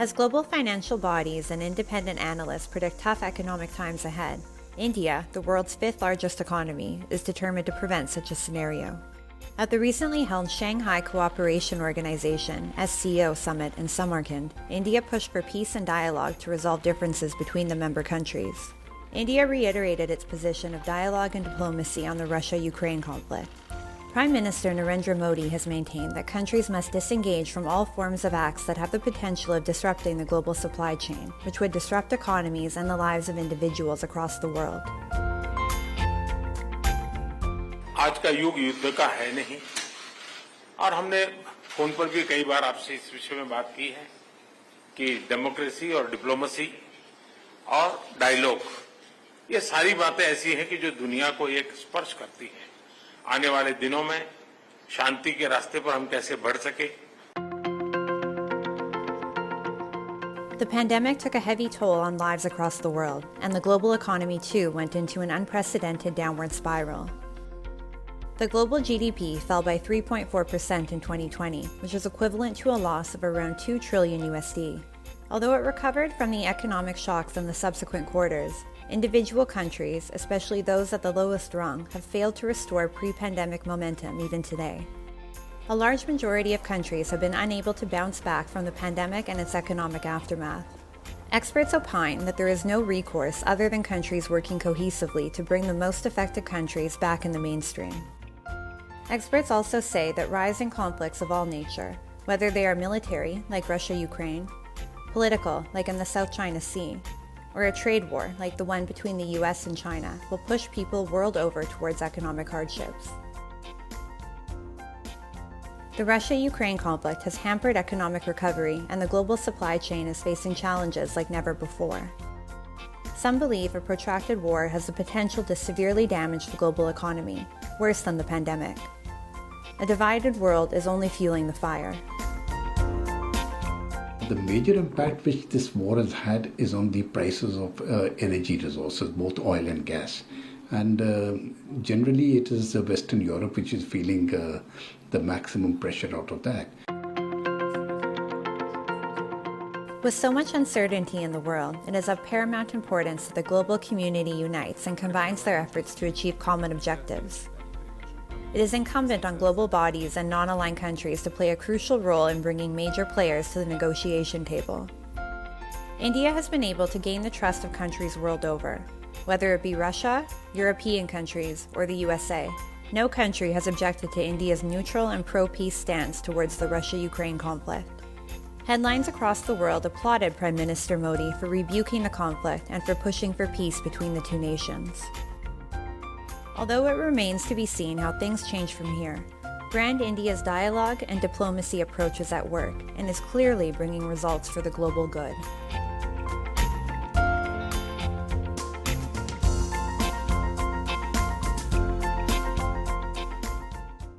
As global financial bodies and independent analysts predict tough economic times ahead, India, the world's fifth largest economy, is determined to prevent such a scenario. At the recently held Shanghai Cooperation Organization (SCO) summit in Samarkand, India pushed for peace and dialogue to resolve differences between the member countries. India reiterated its position of dialogue and diplomacy on the Russia-Ukraine conflict. Prime Minister Narendra Modi has maintained that countries must disengage from all forms of acts that have the potential of disrupting the global supply chain, which would disrupt economies and the lives of individuals across the world. आज का युग युद्ध का है नहीं और हमने phone पर भी कई बार आपसे इस विषय में बात की है कि डेमोक्रेसी और डिप्लोमेसी और डायलॉग ये सारी बातें ऐसी हैं कि जो दुनिया को एक स्पर्श करती हैं। आने वाले दिनों में शांति के रास्ते पर हम कैसे बढ़ सके। The pandemic took a heavy toll on lives across the world, and the global economy too went into an unprecedented downward spiral. The global GDP fell by 3.4% in 2020, which is equivalent to a loss of around $2 trillion USD. Although it recovered from the economic shocks in the subsequent quarters, individual countries, especially those at the lowest rung, have failed to restore pre-pandemic momentum even today. A large majority of countries have been unable to bounce back from the pandemic and its economic aftermath. Experts opine that there is no recourse other than countries working cohesively to bring the most affected countries back in the mainstream. Experts also say that rising conflicts of all nature, whether they are military, like Russia-Ukraine, political, like in the South China Sea, or a trade war, like the one between the US and China, will push people world over towards economic hardships. The Russia-Ukraine conflict has hampered economic recovery, and the global supply chain is facing challenges like never before. Some believe a protracted war has the potential to severely damage the global economy, worse than the pandemic. A divided world is only fueling the fire. The major impact which this war has had is on the prices of energy resources, both oil and gas. And generally it is Western Europe which is feeling the maximum pressure out of that. With so much uncertainty in the world, it is of paramount importance that the global community unites and combines their efforts to achieve common objectives. It is incumbent on global bodies and non-aligned countries to play a crucial role in bringing major players to the negotiation table. India has been able to gain the trust of countries world over. Whether it be Russia, European countries, or the USA, no country has objected to India's neutral and pro-peace stance towards the Russia-Ukraine conflict. Headlines across the world applauded Prime Minister Modi for rebuking the conflict and for pushing for peace between the two nations. Although it remains to be seen how things change from here, Brand India's dialogue and diplomacy approach is at work and is clearly bringing results for the global good.